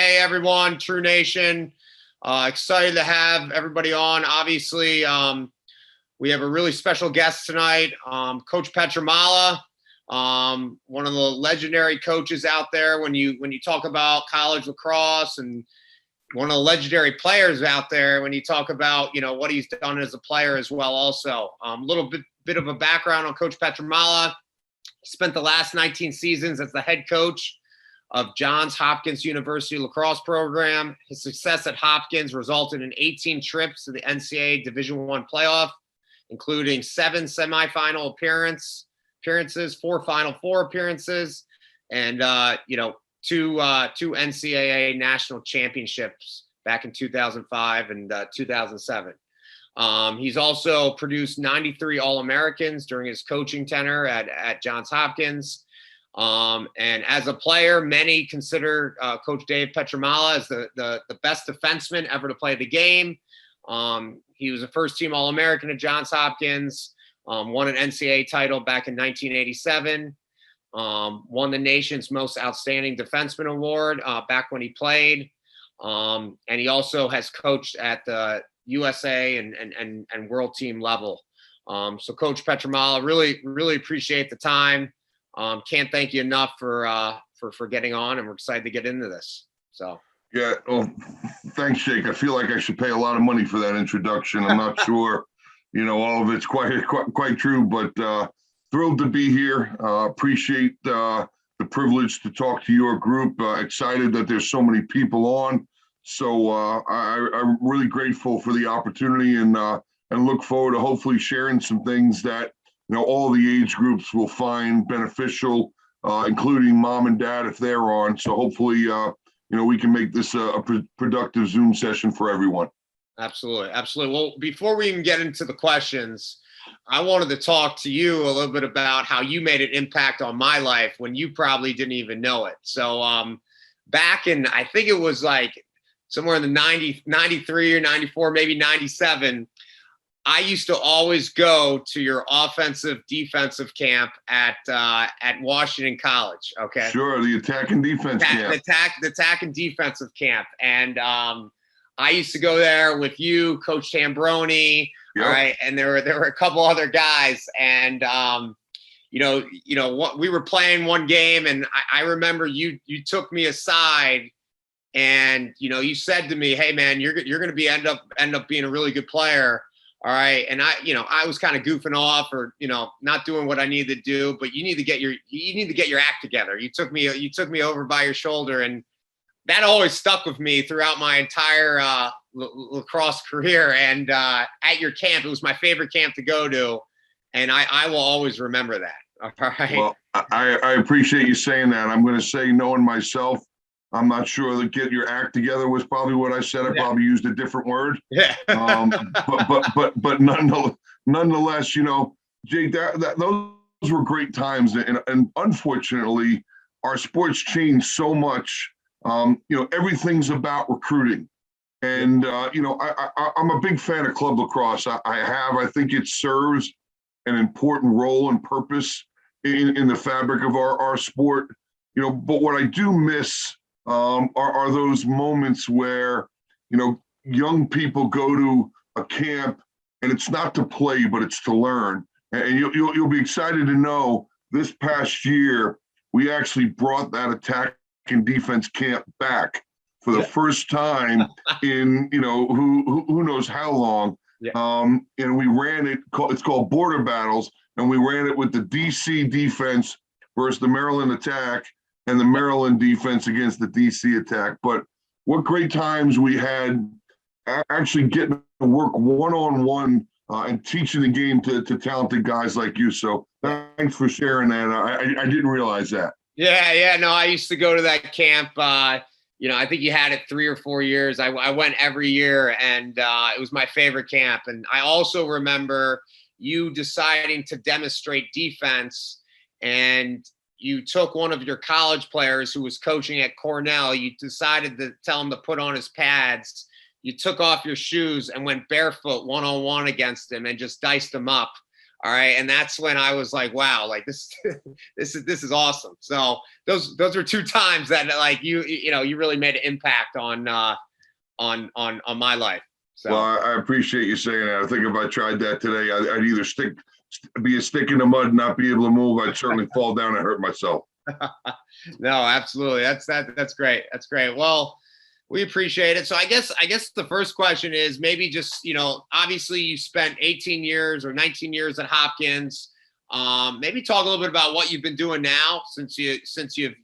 Hey, everyone, True Nation. Excited to have everybody on. Obviously, we have a really special guest tonight, Coach Petramala, one of the legendary coaches out there when you talk about college lacrosse, and one of the legendary players out there when you talk about, what he's done as a player as well also. A little bit of a background on Coach Pietramala. He spent the last 19 seasons as the head coach of Johns Hopkins University lacrosse program. His success at Hopkins resulted in 18 trips to the NCAA Division I playoff, including 7 semifinal appearances, 4 Final Four appearances, and two NCAA national championships back in 2005 and 2007. He's also produced 93 All-Americans during his coaching tenure at Johns Hopkins. And as a player, many consider Coach Dave Petramala as the best defenseman ever to play the game. He was a first-team All-American at Johns Hopkins, won an NCAA title back in 1987, won the nation's most outstanding defenseman award back when he played. And he also has coached at the USA and world team level. So Coach Petramala, really appreciate the time. Can't thank you enough for getting on, and we're excited to get into this. So yeah, well, thanks, Jake. I feel like I should pay a lot of money for that introduction. I'm not sure, all of it's quite true, but thrilled to be here. Appreciate the privilege to talk to your group. Excited that there's so many people on. So I'm really grateful for the opportunity, and look forward to hopefully sharing some things that all the age groups will find beneficial, including mom and dad if they're on. So hopefully, we can make this a productive Zoom session for everyone. Absolutely. Well, before we even get into the questions, I wanted to talk to you a little bit about how you made an impact on my life when you probably didn't even know it. So back in, I think it was like somewhere in the 93 or 94, maybe 97, I used to always go to your offensive defensive camp at Washington College. Okay. Sure. The attack and defense camp. The attack and defensive camp. And I used to go there with you, Coach Tambroni. Yep. All right. And there were a couple other guys, and we were playing one game, and I remember you took me aside, and you said to me, "Hey man, you're going to end up being a really good player." All right. And I was kind of goofing off, or, not doing what I needed to do, but you need to get your act together. You took me over by your shoulder, and that always stuck with me throughout my entire lacrosse career. And at your camp, it was my favorite camp to go to, and I will always remember that. All right. Well, I appreciate you saying that. I'm going to say, knowing myself, I'm not sure that "get your act together" was probably what I said. I probably used a different word. Yeah. But nonetheless, Jake, those were great times, and unfortunately, our sports changed so much. Everything's about recruiting, and I'm a big fan of club lacrosse. I think it serves an important role and purpose in the fabric of our sport. But what I do miss are those moments where, young people go to a camp, and it's not to play, but it's to learn. And you'll be excited to know this past year, we actually brought that attack and defense camp back for the first time in, who knows how long. Yeah. And we ran it, it's called Border Battles, and we ran it with the DC defense versus the Maryland attack, and the Maryland defense against the DC attack. But what great times we had actually getting to work one-on-one and teaching the game to talented guys like you. So thanks for sharing that. I didn't realize that. Yeah. No, I used to go to that camp. I think you had it 3 or 4 years. I went every year, and it was my favorite camp. And I also remember you deciding to demonstrate defense, and you took one of your college players who was coaching at Cornell. You decided to tell him to put on his pads. You took off your shoes and went barefoot one-on-one against him and just diced him up. All right. And that's when I was like, wow, like this is awesome. So those are two times that like you really made an impact on my life. So Well, I appreciate you saying that. I think if I tried that today, I'd either be a stick in the mud and not be able to move. I'd certainly fall down and hurt myself. No, absolutely. That's great. That's great. Well, we appreciate it. So I guess the first question is maybe just, obviously you spent 18 years or 19 years at Hopkins. Maybe talk a little bit about what you've been doing now since you've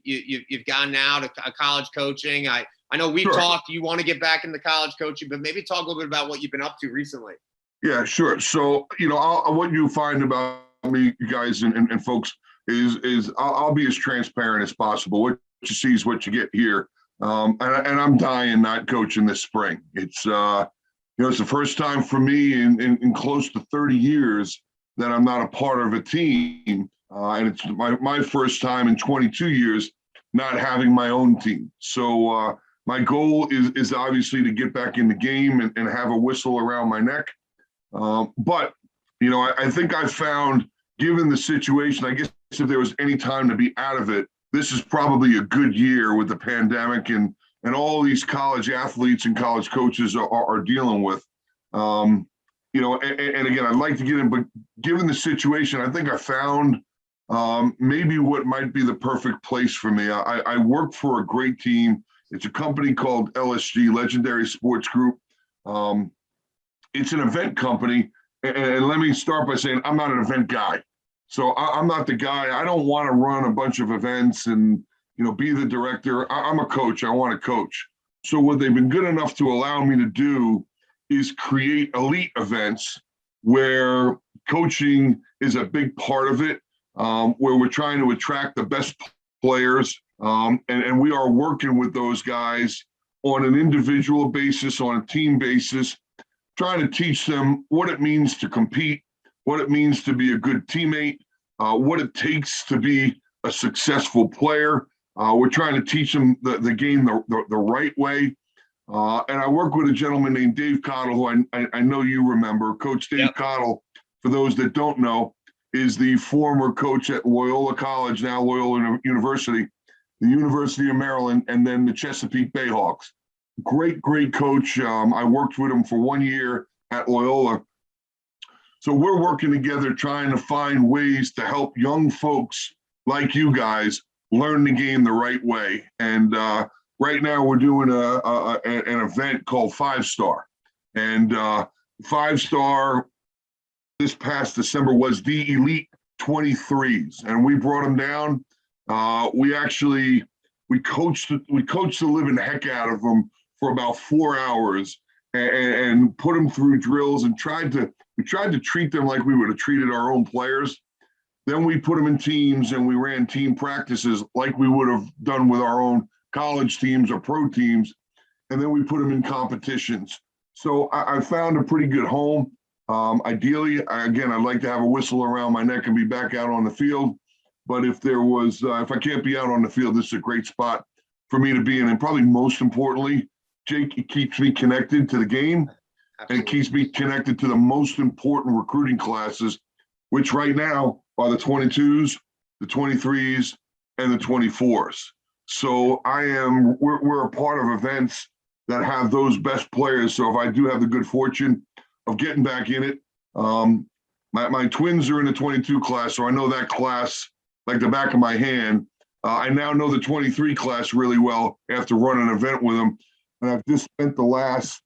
gone now to college coaching. I know we've talked, you want to get back into college coaching, but maybe talk a little bit about what you've been up to recently. Yeah, sure. So, what you find about me, you guys and folks, is I'll be as transparent as possible. What you see is what you get here. And I'm dying not coaching this spring. It's it's the first time for me in close to 30 years that I'm not a part of a team, and it's my first time in 22 years not having my own team. So my goal is obviously to get back in the game and have a whistle around my neck. But I think I found, given the situation, I guess if there was any time to be out of it, this is probably a good year with the pandemic and all these college athletes and college coaches are dealing with. And again, I'd like to get in, but given the situation, I think I found maybe what might be the perfect place for me. I work for a great team. It's a company called LSG, Legendary Sports Group. It's an event company. And let me start by saying I'm not an event guy. So I'm not the guy. I don't want to run a bunch of events and, be the director. I'm a coach. I want to coach. So what they've been good enough to allow me to do is create elite events where coaching is a big part of it, where we're trying to attract the best players. And we are working with those guys on an individual basis, on a team basis, trying to teach them what it means to compete, what it means to be a good teammate, what it takes to be a successful player. We're trying to teach them the game the right way. And I work with a gentleman named Dave Cottle, who I know you remember. Coach Dave Cottle, for those that don't know, is the former coach at Loyola College, now Loyola University, the University of Maryland, and then the Chesapeake Bayhawks. Great coach. I worked with him for 1 year at Loyola. So we're working together trying to find ways to help young folks like you guys learn the game the right way. And right now we're doing an event called 5-Star. And 5-Star this past December was the Elite 23s. And we brought them down. We coached the living heck out of them for about 4 hours and put them through drills and we tried to treat them like we would have treated our own players. Then we put them in teams and we ran team practices like we would have done with our own college teams or pro teams. And then we put them in competitions. So I found a pretty good home. Ideally, again, I'd like to have a whistle around my neck and be back out on the field. But if I can't be out on the field, this is a great spot for me to be in. And probably most importantly, Jake, it keeps me connected to the game. Absolutely. And it keeps me connected to the most important recruiting classes, which right now are the 22s, the 23s, and the 24s. So we're a part of events that have those best players. So if I do have the good fortune of getting back in it, my twins are in the 22 class, so I know that class like the back of my hand. I now know the 23 class really well after running an event with them. And I've just spent the last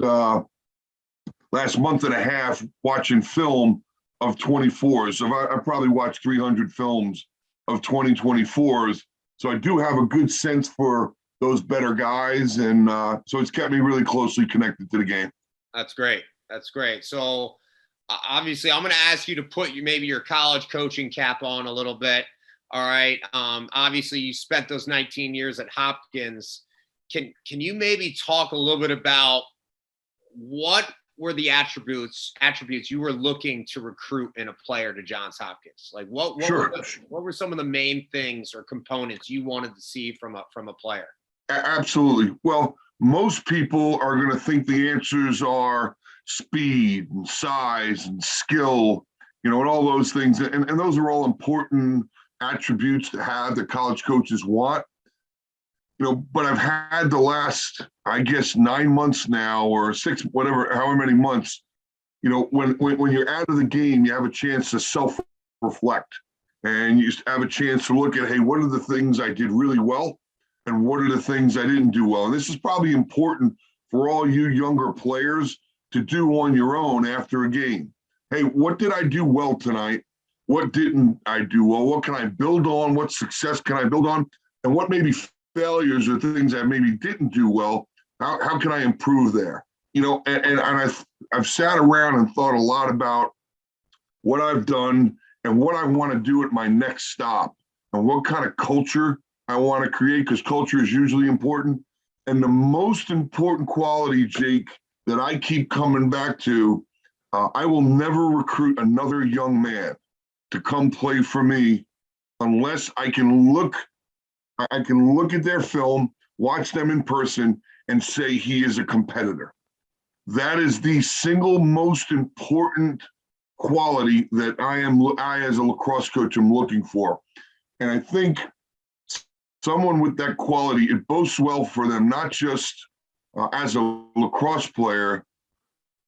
month and a half watching film of 24s. So I probably watched 300 films of 2024s. So I do have a good sense for those better guys. And so it's kept me really closely connected to the game. That's great. That's great. So obviously I'm going to ask you to put maybe your college coaching cap on a little bit. All right. Obviously you spent those 19 years at Hopkins. Can you maybe talk a little bit about what were the attributes you were looking to recruit in a player to Johns Hopkins? Like what were some of the main things or components you wanted to see from a player? Absolutely. Well, most people are going to think the answers are speed and size and skill and all those things. And those are all important attributes to have that college coaches want. But I've had the last, I guess, 9 months now, or 6, whatever, however many months, when you're out of the game, you have a chance to self-reflect, and you have a chance to look at, hey, what are the things I did really well, and what are the things I didn't do well? And this is probably important for all you younger players to do on your own after a game. Hey, what did I do well tonight? What didn't I do well? What can I build on? What success can I build on? And what maybe failures or things I maybe didn't do well? How can I improve there? And I've sat around and thought a lot about what I've done and what I want to do at my next stop, and what kind of culture I want to create, because culture is usually important. And the most important quality, Jake, that I keep coming back to, I will never recruit another young man to come play for me unless I can look at their film, watch them in person, and say he is a competitor. That is the single most important quality that I as a lacrosse coach am looking for. And I think someone with that quality, it bodes well for them, not just as a lacrosse player,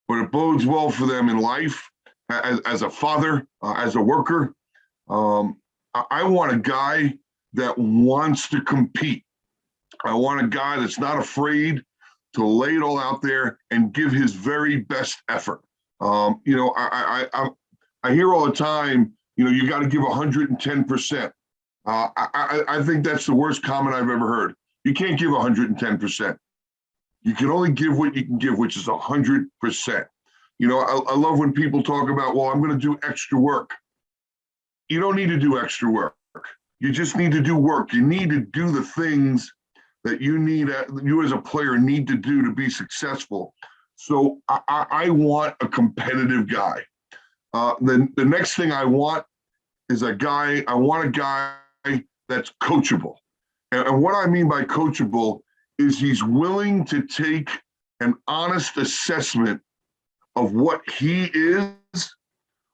but it bodes well for them in life, as a father, as a worker. I want a guy that wants to compete. I want a guy that's not afraid to lay it all out there and give his very best effort. I hear all the time, you got to give 110%. I think that's the worst comment I've ever heard. You can't give 110%. You can only give what you can give, which is 100%. I love when people talk about, well, I'm going to do extra work. You don't need to do extra work. You just need to do work. You need to do the things that you as a player need to do to be successful. So I want a competitive guy. The next thing I want is a guy that's coachable. And what I mean by coachable is he's willing to take an honest assessment of what he is,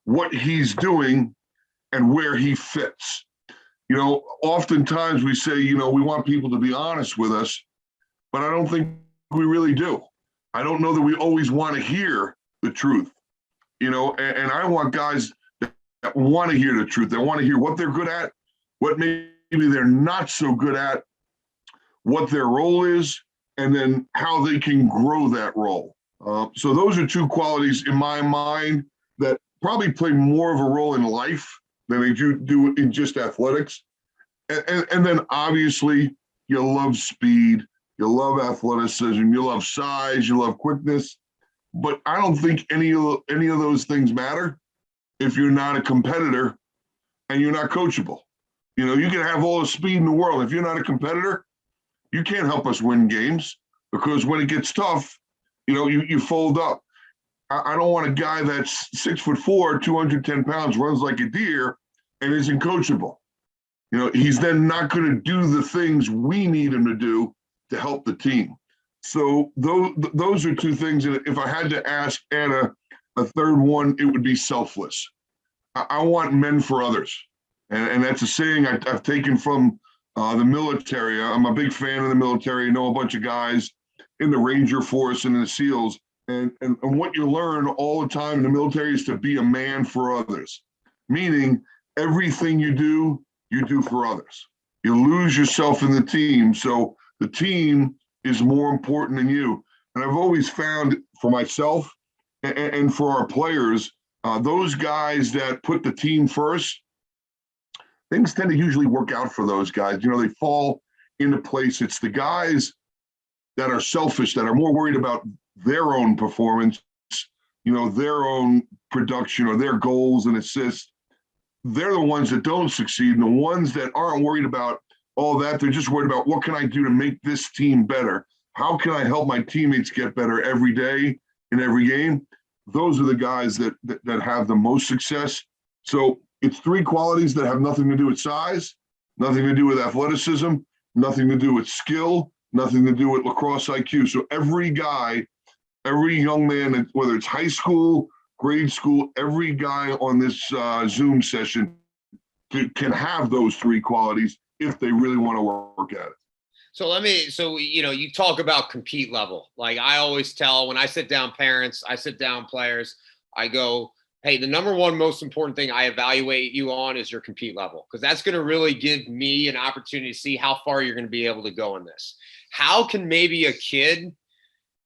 what he's doing, and where he fits. Oftentimes we say, we want people to be honest with us, but I don't think we really do. I don't know that we always want to hear the truth, and I want guys that want to hear the truth. They want to hear what they're good at, what maybe they're not so good at, what their role is, and then how they can grow that role. So those are two qualities in my mind that probably play more of a role in life than they do in just athletics. And then obviously you love speed, you love athleticism, you love size, you love quickness. But I don't think any of those things matter if you're not a competitor and you're not coachable. You can have all the speed in the world. If you're not a competitor, you can't help us win games, because when it gets tough, you fold up. I don't want a guy that's 6'4", 210 pounds, runs like a deer, and isn't coachable. He's then not going to do the things we need him to do to help the team. So those are two things. And if I had to add a third one, it would be selfless. I want men for others. And that's a saying I've taken from the military. I'm a big fan of the military. I know a bunch of guys in the Ranger Force and in the SEALs. And what you learn all the time in the military is to be a man for others, meaning everything you do for others. You lose yourself in the team. So the team is more important than you. And I've always found for myself and for our players, those guys that put the team first, things tend to usually work out for those guys. They fall into place. It's the guys that are selfish, that are more worried about their own performance, their own production or their goals and assists. They're the ones that don't succeed. And the ones that aren't worried about all that, they're just worried about, what can I do to make this team better? How can I help my teammates get better every day in every game? Those are the guys that have the most success. So it's three qualities that have nothing to do with size, nothing to do with athleticism, nothing to do with skill, nothing to do with lacrosse IQ. So every guy, every young man, whether it's high school grade school, every guy on this Zoom session can have those three qualities if they really want to work at it. So you talk about compete level. Like I always tell when I sit down parents, I sit down players, I go, hey, the number one most important thing I evaluate you on is your compete level, because that's going to really give me an opportunity to see how far you're going to be able to go in this. How can maybe a kid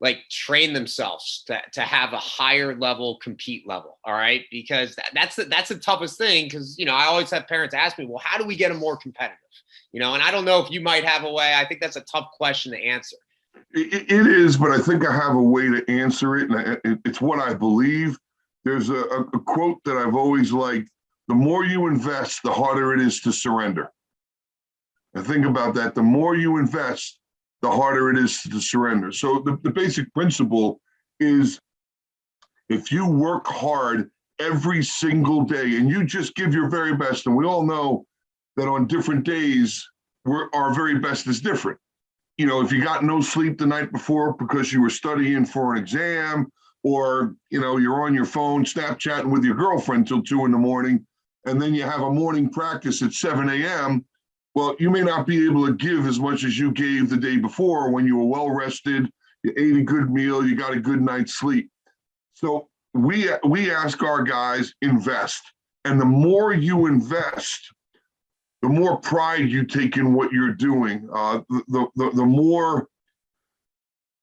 like train themselves to have a higher level compete level? All right. Because that's the toughest thing. Cause I always have parents ask me, well, how do we get them more competitive? And I don't know if you might have a way. I think that's a tough question to answer. It is, but I think I have a way to answer it. And it's what I believe. There's a quote that I've always liked: the more you invest, the harder it is to surrender. And think about that. The more you invest, the harder it is to surrender. So the basic principle is, if you work hard every single day and you just give your very best, and we all know that on different days, our very best is different. If you got no sleep the night before because you were studying for an exam, or, you're on your phone Snapchatting with your girlfriend till 2 a.m, and then you have a morning practice at 7 a.m., well, you may not be able to give as much as you gave the day before when you were well rested, you ate a good meal, you got a good night's sleep. So we ask our guys, invest. And the more you invest, the more pride you take in what you're doing.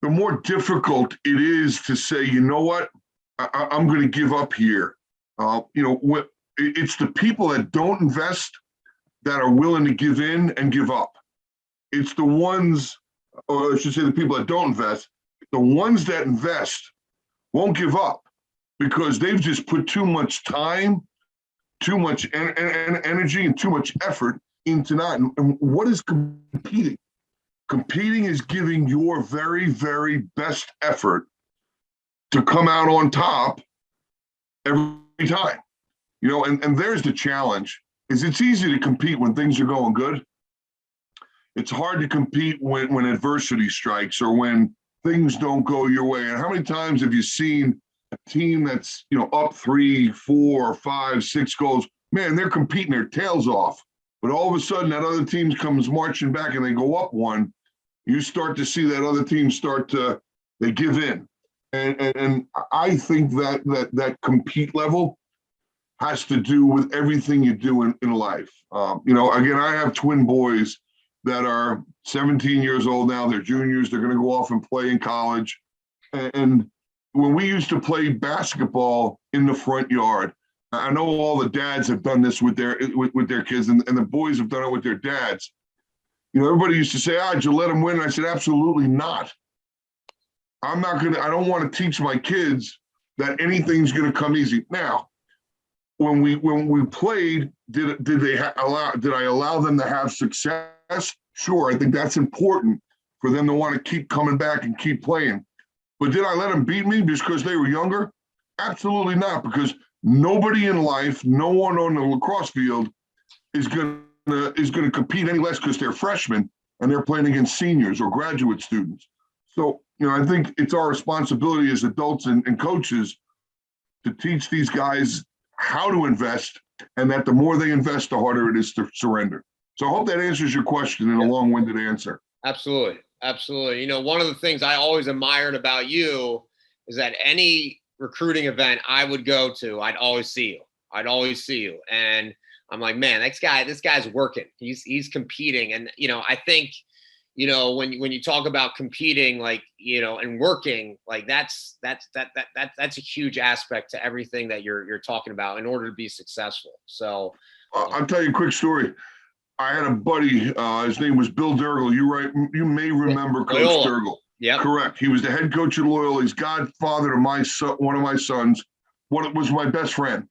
The more difficult it is to say, you know what, I'm going to give up here. It's the people that don't invest that are willing to give in and give up. It's the ones, or I should say the people that don't invest, the ones that invest won't give up because they've just put too much time, too much energy, and too much effort into that. And what is competing? Competing is giving your very, very best effort to come out on top every time. And there's the challenge. It's easy to compete when things are going good. It's hard to compete when adversity strikes or when things don't go your way. And how many times have you seen a team that's, up 3, 4, 5, 6 goals? Man, they're competing their tails off. But all of a sudden, that other team comes marching back and they go up one. You start to see that other team they give in. And I think that compete level has to do with everything you do in life. Again, I have twin boys that are 17 years old now. They're juniors. They're going to go off and play in college. And when we used to play basketball in the front yard, I know all the dads have done this with their kids, and the boys have done it with their dads. Everybody used to say, did you let them win? And I said, absolutely not. I don't want to teach my kids that anything's going to come easy. Now, when we played, did I allow them to have success? Sure, I think that's important for them to want to keep coming back and keep playing. But did I let them beat me just because they were younger? Absolutely not, because nobody in life, no one on the lacrosse field is going to compete any less because they're freshmen and they're playing against seniors or graduate students. So, I think it's our responsibility as adults and coaches to teach these guys how to invest, and that the more they invest, the harder it is to surrender. So I hope that answers your question in a long-winded answer. Absolutely. Absolutely. One of the things I always admired about you is that any recruiting event I would go to, I'd always see you. And I'm like, man, this guy's working. He's competing. And, I think, when you talk about competing, like, and working, like that's a huge aspect to everything that you're talking about in order to be successful. So I'll tell you a quick story. I had a buddy, his name was Bill Durgle. You may remember Coach Loyola. Durgle. Yeah, correct. He was the head coach at Loyola. He's godfather to my son, one of my sons. What was my best friend,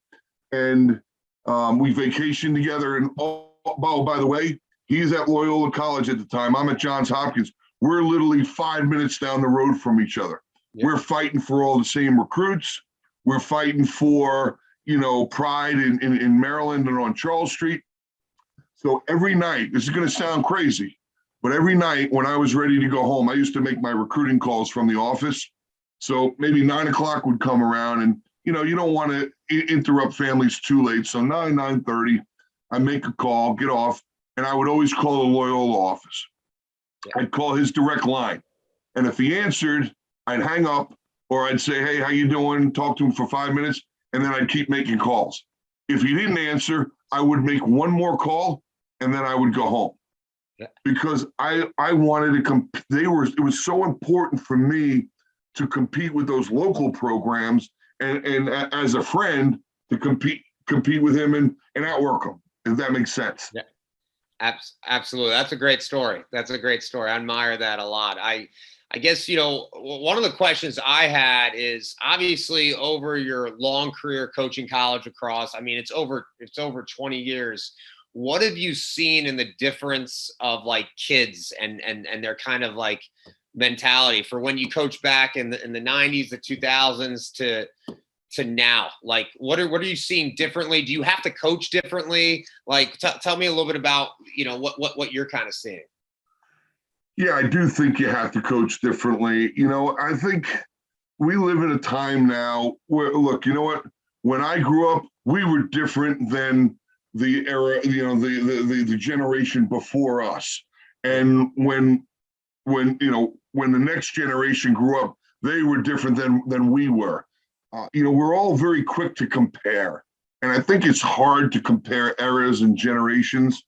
and we vacationed together. And by the way, he's at Loyola College at the time. I'm at Johns Hopkins. We're literally 5 minutes down the road from each other. Yeah. We're fighting for all the same recruits. We're fighting for, pride in Maryland and on Charles Street. So every night, this is going to sound crazy, but every night when I was ready to go home, I used to make my recruiting calls from the office. So maybe 9 o'clock would come around and, you don't want to interrupt families too late. So 9:30, I make a call, get off, and I would always call the Loyola office. Yeah. I'd call his direct line. And if he answered, I'd hang up, or I'd say, hey, how you doing? Talk to him for 5 minutes, and then I'd keep making calls. If he didn't answer, I would make one more call, and then I would go home. Yeah. Because I wanted to it was so important for me to compete with those local programs, and as a friend to compete with him and outwork him, if that makes sense. Yeah. Absolutely. That's a great story. I admire that a lot. I guess, one of the questions I had is, obviously over your long career coaching college lacrosse, I mean, it's over 20 years. What have you seen in the difference of like kids and their kind of like mentality for when you coach back in the 90s, the 2000s to now? Like, what are you seeing differently? Do you have to coach differently? Like, tell me a little bit about, what you're kind of seeing. Yeah, I do think you have to coach differently. I think we live in a time now where, look, you know what? When I grew up, we were different than the era, the generation before us. And when the next generation grew up, they were different than we were. We're all very quick to compare. And I think it's hard to compare eras and generations.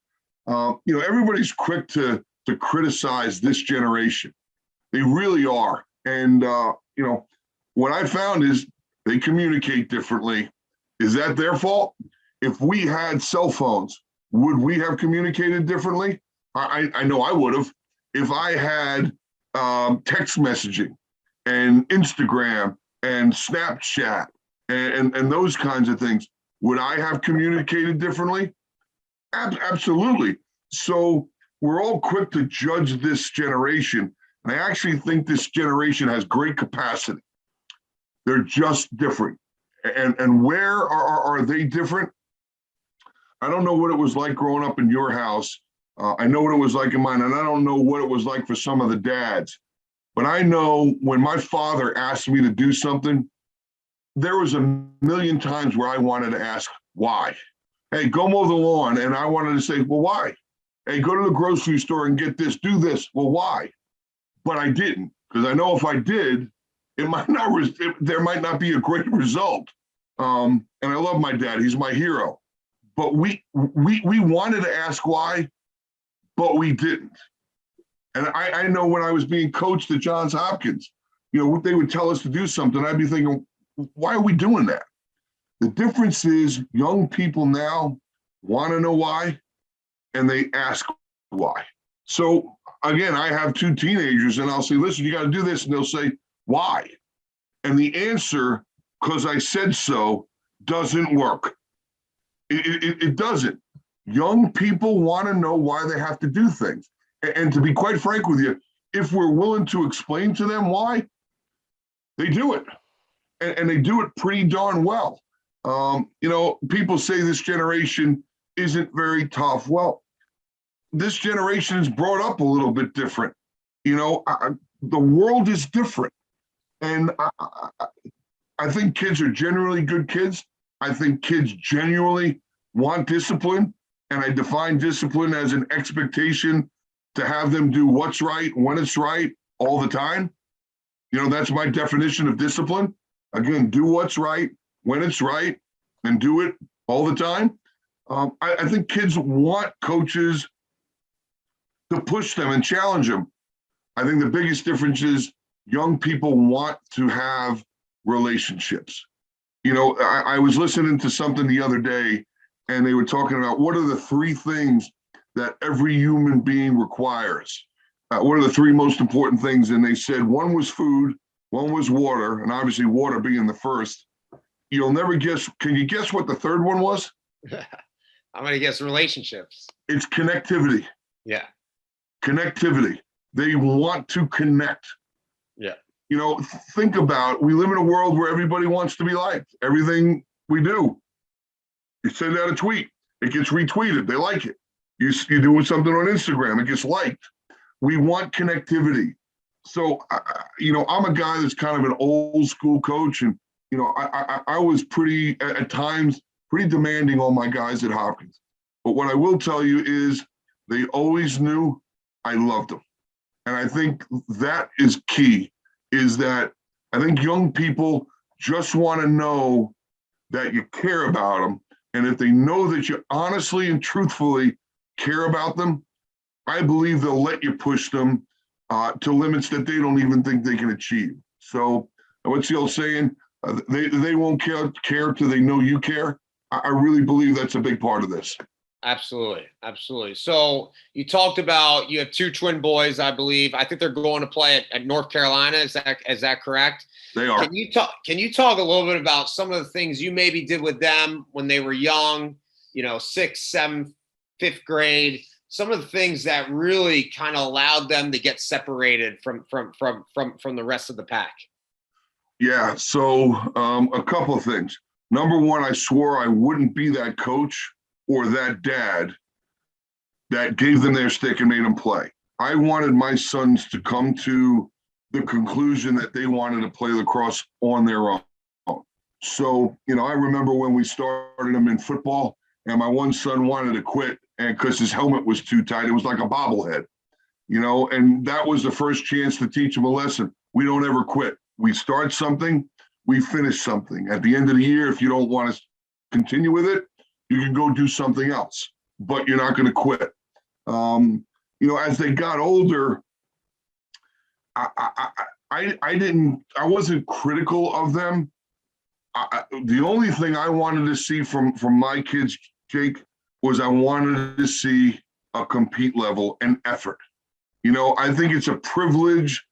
Everybody's quick to criticize this generation. They really are. And, what I found is they communicate differently. Is that their fault? If we had cell phones, would we have communicated differently? I know I would have. If I had text messaging and Instagram and Snapchat and those kinds of things, would I have communicated differently? Absolutely. So we're all quick to judge this generation. And I actually think this generation has great capacity. They're just different. And where are they different? I don't know what it was like growing up in your house. I know what it was like in mine, and I don't know what it was like for some of the dads. But I know when my father asked me to do something, there was a million times where I wanted to ask why. Hey, go mow the lawn. And I wanted to say, well, why? Hey, go to the grocery store and get this, do this. Well, why? But I didn't, because I know if I did, there might not be a great result. And I love my dad. He's my hero. But we wanted to ask why, but we didn't. And I know when I was being coached at Johns Hopkins, they would tell us to do something. I'd be thinking, why are we doing that? The difference is young people now want to know why, and they ask why. So again, I have two teenagers, and I'll say, listen, you got to do this. And they'll say, why? And the answer, because I said so, doesn't work. It doesn't. Young people want to know why they have to do things. And to be quite frank with you, if we're willing to explain to them why, they do it. And they do it pretty darn well. People say this generation isn't very tough. Well, this generation is brought up a little bit different. The world is different. And I think kids are generally good kids. I think kids genuinely want discipline. And I define discipline as an expectation to have them do what's right, when it's right, all the time. That's my definition of discipline. Again, do what's right, when it's right, and do it all the time. I think kids want coaches to push them and challenge them. I think the biggest difference is young people want to have relationships. I was listening to something the other day, and they were talking about what are the three things that every human being requires. What are the three most important things? And they said one was food, one was water, and obviously water being the first. You'll never guess. Can you guess what the third one was? I'm going to guess relationships. It's connectivity. Yeah. Connectivity. They want to connect. Yeah. Think about, we live in a world where everybody wants to be liked. Everything we do. You send out a tweet, it gets retweeted. They like it. You do something on Instagram, it gets liked. We want connectivity. So, I'm a guy that's kind of an old school coach, and I was at times pretty demanding on my guys at Hopkins. But what I will tell you is they always knew I loved them. And I think that is key, is that I think young people just want to know that you care about them. And if they know that you honestly and truthfully care about them, I believe they'll let you push them to limits that they don't even think they can achieve. So what's the old saying? They won't care till they know you care. I really believe that's a big part of this. Absolutely. Absolutely. So you talked about, you have two twin boys, I believe. I think they're going to play at North Carolina. Is that correct? They are. Can you talk a little bit about some of the things you maybe did with them when they were young, 6th, 7th, 5th grade, some of the things that really kind of allowed them to get separated from the rest of the pack? Yeah. So a couple of things. Number one, I swore I wouldn't be that coach or that dad that gave them their stick and made them play. I wanted my sons to come to the conclusion that they wanted to play lacrosse on their own. So, I remember when we started them in football and my one son wanted to quit, and because his helmet was too tight, it was like a bobblehead, and that was the first chance to teach him a lesson. We don't ever quit. We start something, we finish something. At the end of the year, if you don't want to continue with it, you can go do something else, but you're not going to quit. As they got older, I wasn't critical of them. The only thing I wanted to see from my kids, Jake, was I wanted to see a compete level and effort. I think it's a privilege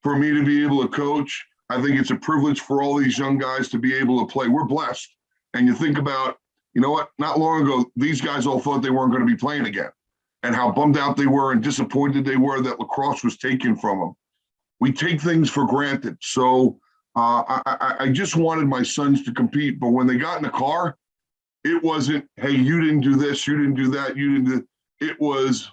for me to be able to coach. I think it's a privilege for all these young guys to be able to play. We're blessed. And you think about, not long ago, these guys all thought they weren't going to be playing again, and how bummed out they were and disappointed they were that lacrosse was taken from them. We take things for granted. So I just wanted my sons to compete. But when they got in the car, it wasn't, hey, you didn't do this, you didn't do that, you didn't do. It was,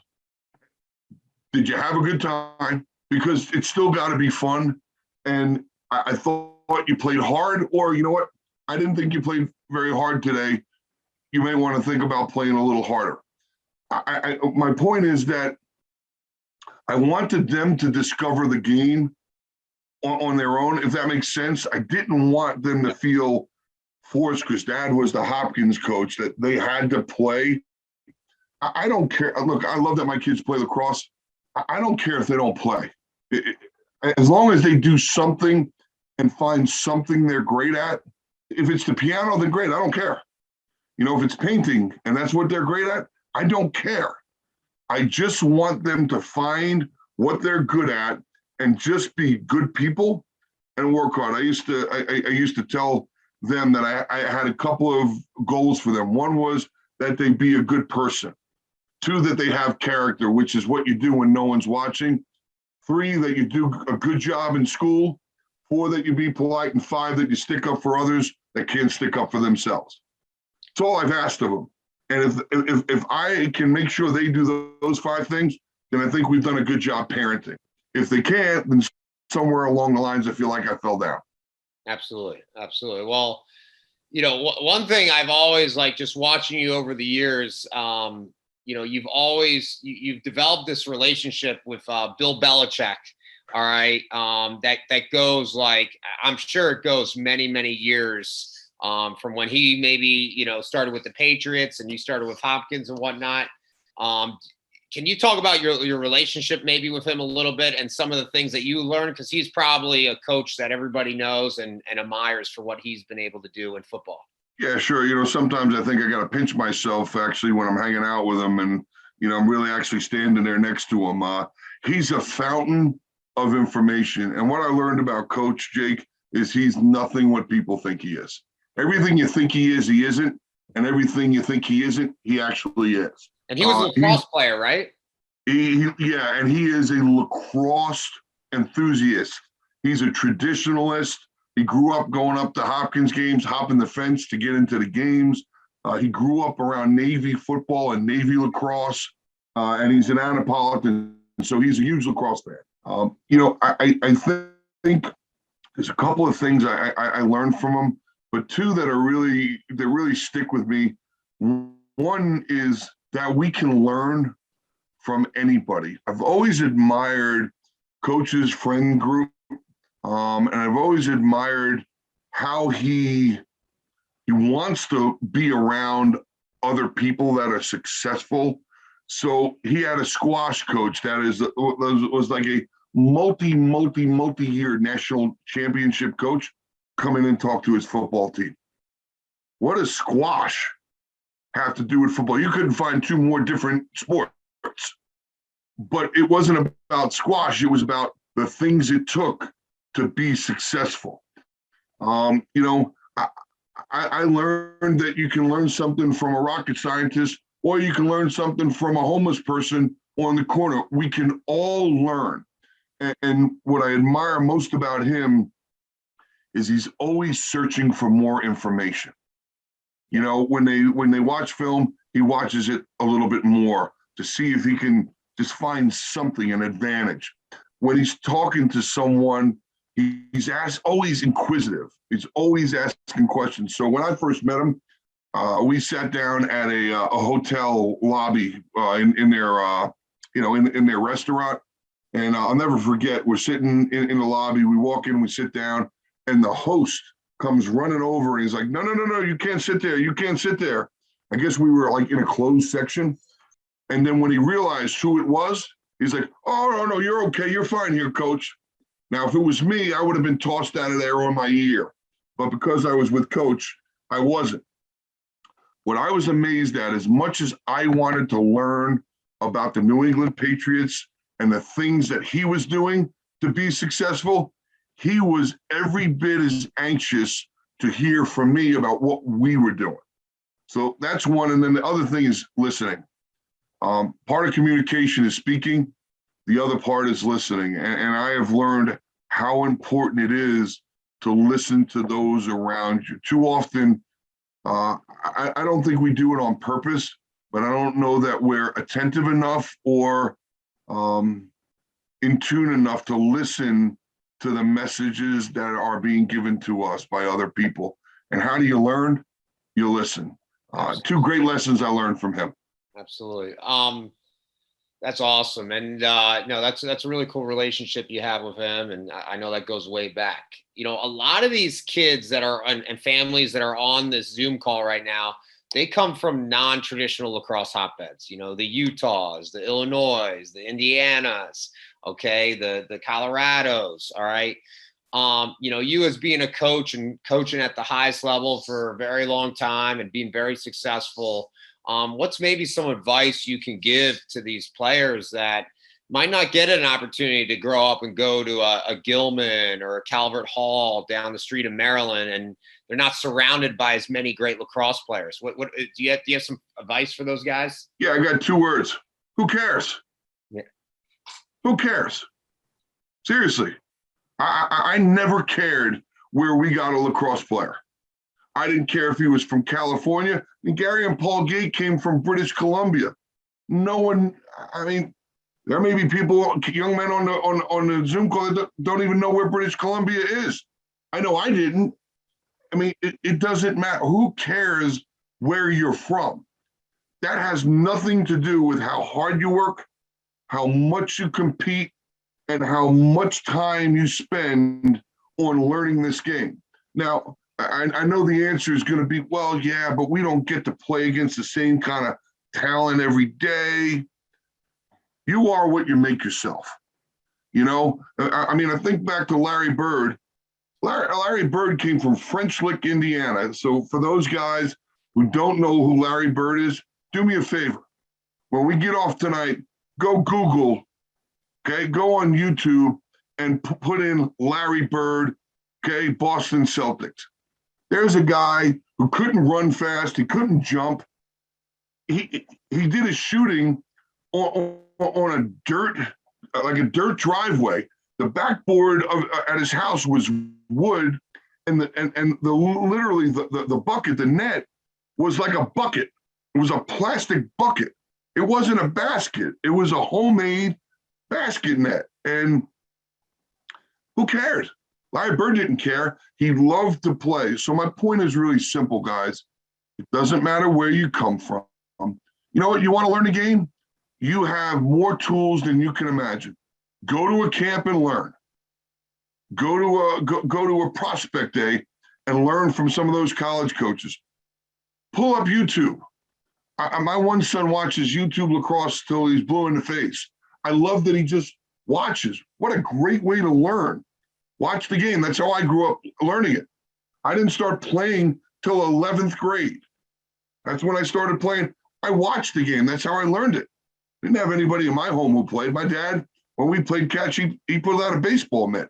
did you have a good time? Because it's still got to be fun. And I thought you played hard, or you know what? I didn't think you played very hard today. You may want to think about playing a little harder. My point is that I wanted them to discover the game on their own, if that makes sense. I didn't want them to feel forced, because Dad was the Hopkins coach, that they had to play. I don't care. Look, I love that my kids play lacrosse. I don't care if they don't play. As long as they do something and find something they're great at. If it's the piano, then great. I don't care. If it's painting and that's what they're great at, I don't care. I just want them to find what they're good at and just be good people and work hard. I used to tell them that I had a couple of goals for them. One was that they be a good person. 2, that they have character, which is what you do when no one's watching. 3, that you do a good job in school. 4, that you be polite. And 5, that you stick up for others that can't stick up for themselves. That's all I've asked of them. And if I can make sure they do those 5 things, then I think we've done a good job parenting. If they can't, then somewhere along the lines, I feel like I fell down. Absolutely. Absolutely. Well, one thing I've always liked, just watching you over the years, you've developed this relationship with Bill Belichick. All right. That goes, like, I'm sure it goes many, many years from when he maybe, started with the Patriots and you started with Hopkins and whatnot. Can you talk about your relationship maybe with him a little bit and some of the things that you learned? Because he's probably a coach that everybody knows and admires for what he's been able to do in football. Yeah, sure. Sometimes I think I got to pinch myself actually when I'm hanging out with him and, I'm really actually standing there next to him. He's a fountain of information. And what I learned about Coach Jake is he's nothing what people think he is. Everything you think he is, he isn't. And everything you think he isn't, he actually is. And he was a lacrosse player, right? And he is a lacrosse enthusiast. He's a traditionalist. He grew up going up to Hopkins games, hopping the fence to get into the games. He grew up around Navy football and Navy lacrosse, and he's an Annapolitan, so he's a huge lacrosse fan. I think there's a couple of things I learned from him, but two that really stick with me. One is that we can learn from anybody. I've always admired Coach's friend group, and I've always admired how he wants to be around other people that are successful. So he had a squash coach that was like a multi-year national championship coach come in and talk to his football team. What does squash have to do with football? You couldn't find two more different sports, but it wasn't about squash. It was about the things it took to be successful. I learned that you can learn something from a rocket scientist, or you can learn something from a homeless person on the corner. We can all learn. And what I admire most about him is he's always searching for more information. When they watch film, he watches it a little bit more to see if he can just find something, an advantage. When he's talking to someone, he's always inquisitive. He's always asking questions. So when I first met him, we sat down at a hotel lobby in their restaurant. And I'll never forget, we're sitting in the lobby, we walk in, we sit down, and the host comes running over and he's like, no, you can't sit there. You can't sit there. I guess we were like in a closed section. And then when he realized who it was, he's like, oh, no, you're okay. You're fine here, coach. Now, if it was me, I would have been tossed out of there on my ear. But because I was with coach, I wasn't. What I was amazed at, as much as I wanted to learn about the New England Patriots and the things that he was doing to be successful, he was every bit as anxious to hear from me about what we were doing. So that's one. And then the other thing is listening. Part of communication is speaking. The other part is listening. And I have learned how important it is to listen to those around you. Too often, I don't think we do it on purpose, but I don't know that we're attentive enough or in tune enough to listen to the messages that are being given to us by other people. And how do you learn? You listen. Two great lessons I learned from him. Absolutely. That's awesome. And that's a really cool relationship you have with him. And I know that goes way back. A lot of these kids that are and families that are on this Zoom call right now, they come from non-traditional lacrosse hotbeds, the Utahs, the Illinois, the Indianas, okay, the Colorados. All right. You as being a coach and coaching at the highest level for a very long time and being very successful, what's maybe some advice you can give to these players that might not get an opportunity to grow up and go to a Gilman or a Calvert Hall down the street of Maryland, and they're not surrounded by as many great lacrosse players? What do you have some advice for those guys? Yeah, I got two words. Who cares? Yeah. Who cares? Seriously. I never cared where we got a lacrosse player. I didn't care if he was from California. And Gary and Paul Gate came from British Columbia. No one, there may be people, young men on the Zoom call that don't even know where British Columbia is. I know I didn't. It doesn't matter. Who cares where you're from? That has nothing to do with how hard you work, how much you compete, and how much time you spend on learning this game. Now, I know the answer is going to be, well, yeah, but we don't get to play against the same kind of talent every day. You are what you make yourself. I think back to Larry Bird. Larry Bird came from French Lick, Indiana. So for those guys who don't know who Larry Bird is, do me a favor. When we get off tonight, go Google, okay? Go on YouTube and put in Larry Bird, okay? Boston Celtics. There's a guy who couldn't run fast. He couldn't jump. He did his shooting on a dirt driveway. The backboard at his house was wood, and literally the bucket, the net, was like a bucket. It was a plastic bucket. It wasn't a basket. It was a homemade basket net. And who cares? Larry Bird didn't care. He loved to play. So my point is really simple, guys. It doesn't matter where you come from. You know what? You want to learn a game? You have more tools than you can imagine. Go to a camp and learn. Go to a prospect day and learn from some of those college coaches. Pull up YouTube. My one son watches YouTube lacrosse till he's blue in the face. I love that he just watches. What a great way to learn. Watch the game. That's how I grew up learning it. I didn't start playing till 11th grade. That's when I started playing. I watched the game. That's how I learned it. Didn't have anybody in my home who played. My dad, when we played catch, he put out a baseball mitt.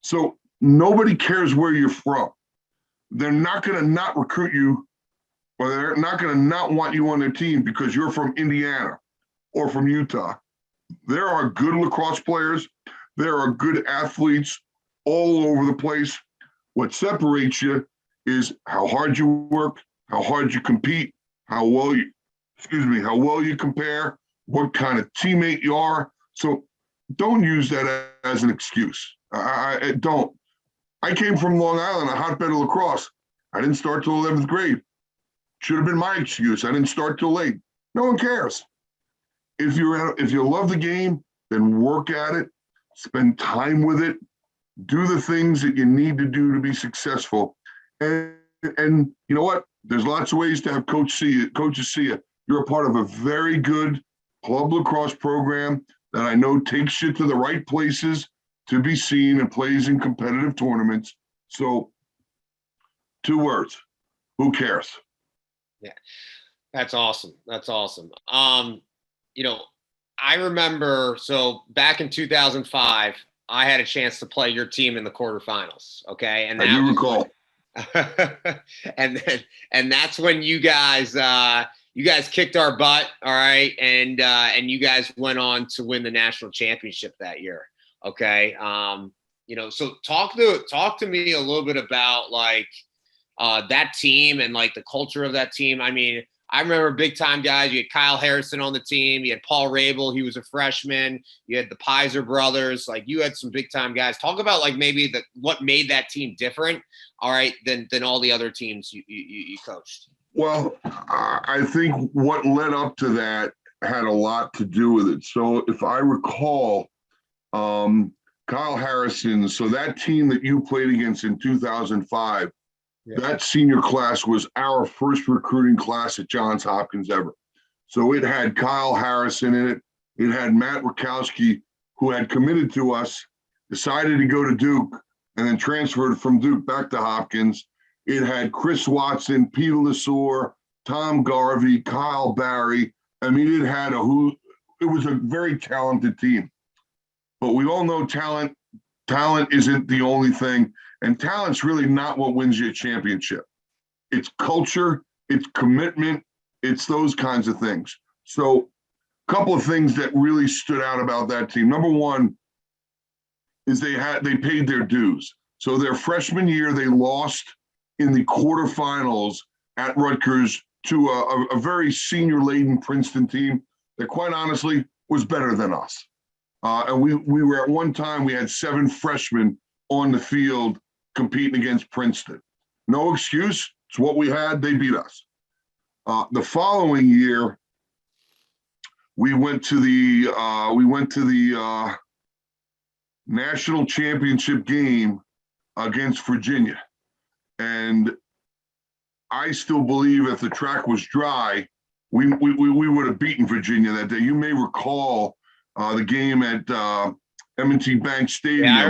So nobody cares where you're from. They're not going to not recruit you, or they're not going to not want you on their team because you're from Indiana or from Utah. There are good lacrosse players. There are good athletes all over the place. What separates you is how hard you work, how hard you compete, how well you compare, what kind of teammate you are. So don't use that as an excuse. I don't. I came from Long Island, a hotbed of lacrosse. I didn't start till 11th grade. Should have been my excuse. I didn't start till late. No one cares. If you love the game, then work at it, spend time with it, do the things that you need to do to be successful. And you know what? There's lots of ways to have coaches see you. You're a part of a very good club lacrosse program that I know takes you to the right places to be seen and plays in competitive tournaments. So 2 words, who cares? Yeah, that's awesome. That's awesome. I remember, so back in 2005, I had a chance to play your team in the quarterfinals. Okay. And I do recall. and that's when you guys kicked our butt. All right. And you guys went on to win the national championship that year. Okay. So talk to me a little bit about like that team and like the culture of that team. I mean, I remember big time guys. You had Kyle Harrison on the team. You had Paul Rabel. He was a freshman. You had the Pizer brothers. Like you had some big time guys. Talk about like maybe what made that team different. All right, than all the other teams you coached. Well, I think what led up to that had a lot to do with it. So if I recall, Kyle Harrison. So that team that you played against in 2005. Yeah. That senior class was our first recruiting class at Johns Hopkins ever. So it had Kyle Harrison in it. It had Matt Rakowski, who had committed to us, decided to go to Duke, and then transferred from Duke back to Hopkins. It had Chris Watson, Peter Lesor, Tom Garvey, Kyle Barry. I mean, it was a very talented team. But we all know talent isn't the only thing. And talent's really not what wins you a championship. It's culture, it's commitment, it's those kinds of things. So a couple of things that really stood out about that team. Number one is they paid their dues. So their freshman year, they lost in the quarterfinals at Rutgers to a very senior-laden Princeton team that quite honestly was better than us. And we were at one time, we had 7 freshmen on the field competing against Princeton. No excuse. It's what we had. They beat us. The following year, we went to the national championship game against Virginia. And I still believe if the track was dry, we would have beaten Virginia that day. You may recall the game at M&T Bank Stadium. Yeah, I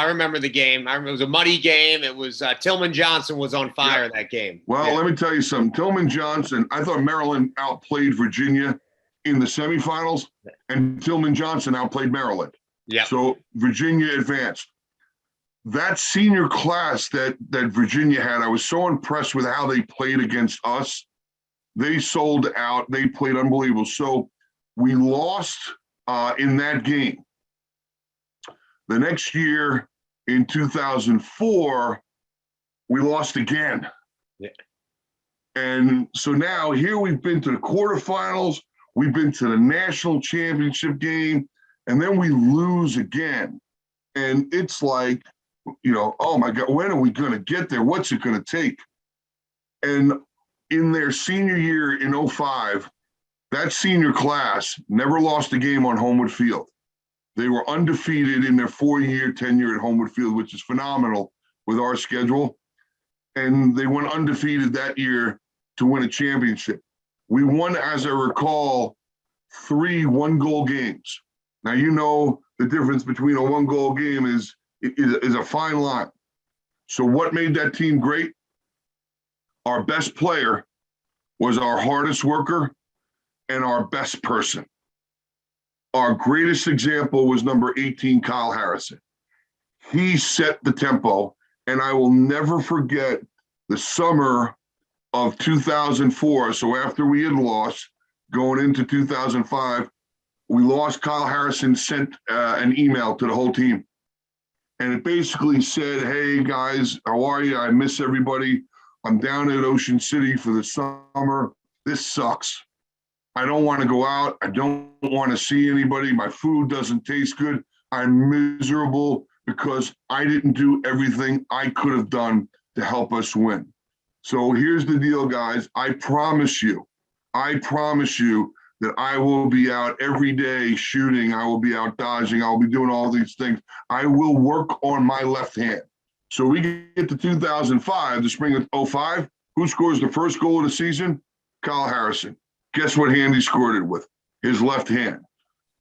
remember the game. It was a muddy game. It was Tillman Johnson was on fire that game. Well, let me tell you something. Tillman Johnson, I thought Maryland outplayed Virginia in the semifinals, and Tillman Johnson outplayed Maryland. Yeah. So Virginia advanced. That senior class that Virginia had, I was so impressed with how they played against us. They sold out. They played unbelievable. So we lost in that game. The next year, in 2004, we lost again. Yeah. And so now here we've been to the quarterfinals, we've been to the national championship game, and then we lose again. And it's like, oh my God, when are we going to get there? What's it going to take? And in their senior year in 2005, that senior class never lost a game on Homewood Field. They were undefeated in their 4-year tenure at Homewood Field, which is phenomenal with our schedule. And they went undefeated that year to win a championship. We won, as I recall, 3 one-goal games. Now, the difference between a one-goal game is a fine line. So what made that team great? Our best player was our hardest worker and our best person. Our greatest example was number 18, Kyle Harrison. He set the tempo, and I will never forget the summer of 2004. So after we had lost, going into 2005, we lost. Kyle Harrison sent an email to the whole team. And it basically said, hey, guys, how are you? I miss everybody. I'm down at Ocean City for the summer. This sucks. I don't want to go out. I don't want to see anybody. My food doesn't taste good. I'm miserable because I didn't do everything I could have done to help us win. So here's the deal, guys. I promise you that I will be out every day shooting. I will be out dodging. I'll be doing all these things. I will work on my left hand. So we get to 2005, the spring of 2005. Who scores the first goal of the season? Kyle Harrison. Guess what hand he scored it with? His left hand.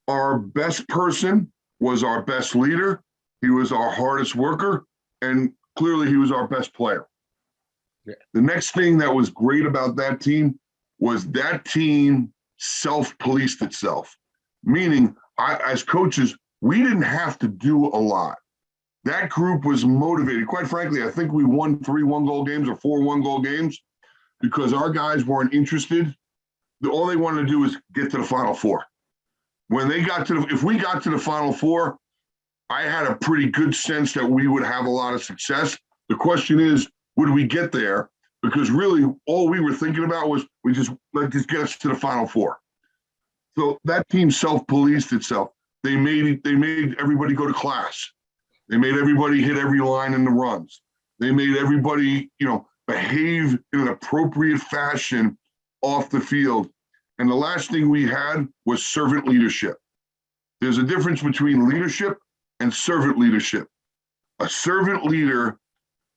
Our best person was our best leader. He was our hardest worker, and clearly he was our best player. Yeah. The next thing that was great about that team was that team self-policed itself, meaning as coaches, we didn't have to do a lot. That group was motivated. Quite frankly, I think we won 3 one-goal games or 4 one-goal games because our guys weren't interested. All they wanted to do was get to the Final Four. When they got to if we got to the Final Four, I had a pretty good sense that we would have a lot of success. The question is, would we get there? Because really, all we were thinking about was let's just get us to the Final Four. So that team self-policed itself. They made everybody go to class. They made everybody hit every line in the runs. They made everybody, behave in an appropriate fashion off the field. And the last thing we had was servant leadership. There's a difference between leadership and servant leadership. A servant leader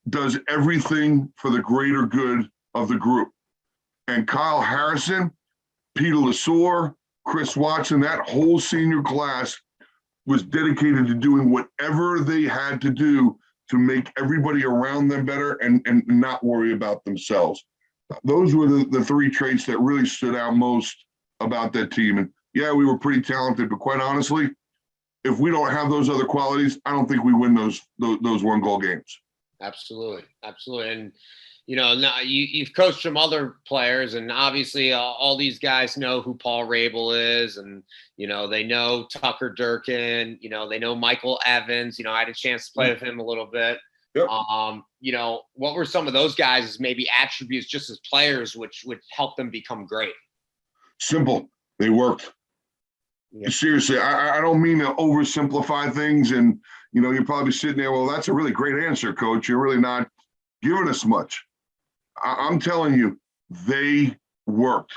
does everything for the greater good of the group. And Kyle Harrison, Peter Lesor, Chris Watson, that whole senior class was dedicated to doing whatever they had to do to make everybody around them better and not worry about themselves. Those were the 3 traits that really stood out most about that team. And yeah, we were pretty talented, but quite honestly, if we don't have those other qualities, I don't think we win those one-goal games. Absolutely. And now you've coached some other players, and obviously all these guys know who Paul Rabel is, and they know Tucker Durkin. They know Michael Evans. I had a chance to play with him a little bit. Yep. What were some of those guys' maybe attributes just as players which would help them become great? Simple. They worked. Yeah. Seriously, I don't mean to oversimplify things, and you're probably sitting there, well, that's a really great answer, Coach. You're really not giving us much. I'm telling you, they worked.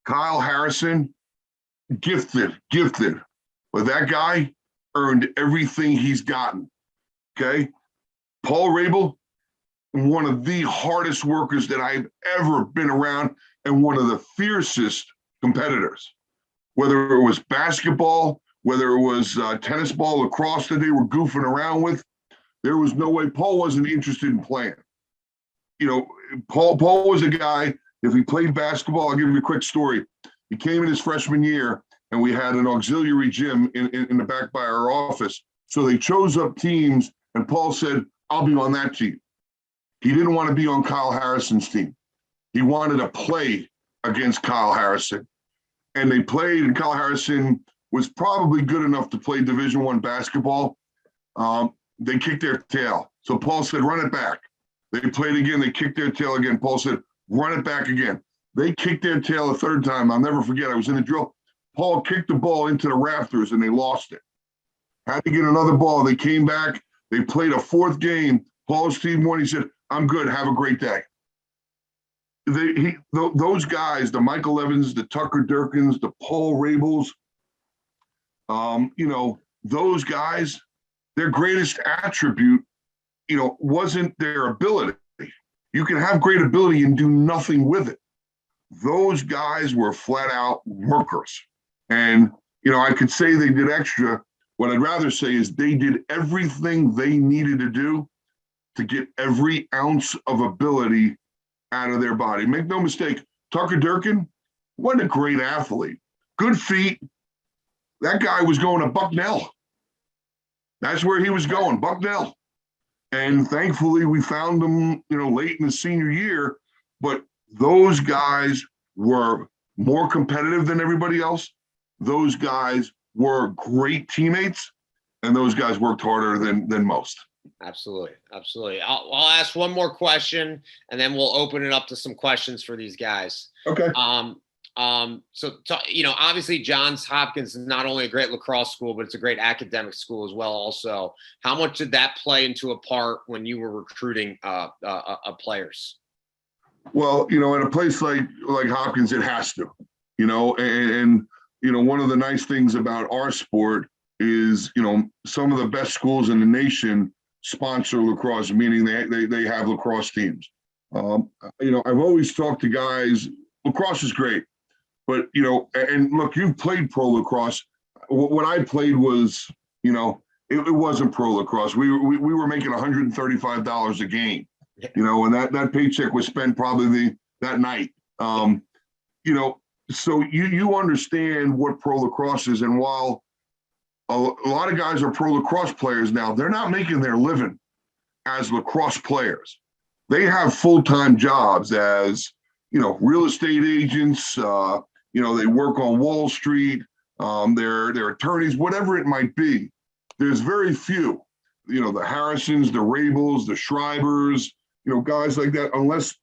Kyle Harrison, gifted, but that guy earned everything he's gotten. Okay. Paul Rabel, one of the hardest workers that I've ever been around, and one of the fiercest competitors. Whether it was basketball, whether it was tennis ball, lacrosse that they were goofing around with, there was no way Paul wasn't interested in playing. Paul was a guy, if he played basketball, I'll give you a quick story. He came in his freshman year, and we had an auxiliary gym in the back by our office. So they chose up teams, and Paul said, I'll be on that team. He didn't want to be on Kyle Harrison's team. He wanted to play against Kyle Harrison. And they played, and Kyle Harrison was probably good enough to play Division I basketball. They kicked their tail. So Paul said, run it back. They played again. They kicked their tail again. Paul said, run it back again. They kicked their tail a third time. I'll never forget. I was in the drill. Paul kicked the ball into the rafters, and they lost it. Had to get another ball. They came back. They played a fourth game. Paul's team won. He said, "I'm good. Have a great day." Those guys, the Michael Evans, the Tucker Durkins, the Paul Rabels, those guys, their greatest attribute, wasn't their ability. You can have great ability and do nothing with it. Those guys were flat out workers. And, I could say they did extra. What I'd rather say is they did everything they needed to do to get every ounce of ability out of their body. Make no mistake, Tucker Durkin wasn't a great athlete. Good feet. That guy was going to Bucknell. That's where he was going, Bucknell. And thankfully, we found him, late in his senior year. But those guys were more competitive than everybody else. Those guys were great teammates, and those guys worked harder than most. Absolutely. I'll ask one more question, and then we'll open it up to some questions for these guys. Okay. Obviously Johns Hopkins is not only a great lacrosse school, but it's a great academic school as well. Also, how much did that play into a part when you were recruiting players? Well, at a place like Hopkins, it has to, and one of the nice things about our sport is, some of the best schools in the nation sponsor lacrosse, meaning they have lacrosse teams. I've always talked to guys, lacrosse is great, but, and look, you've played pro lacrosse. What I played was, it wasn't pro lacrosse. We were making $135 a game, and that paycheck was spent probably that night. So you understand what pro lacrosse is. And while a lot of guys are pro lacrosse players now, they're not making their living as lacrosse players. They have full-time jobs as, real estate agents. They work on Wall Street. They're attorneys, whatever it might be. There's very few, the Harrisons, the Rabels, the Schreibers, guys like that, unless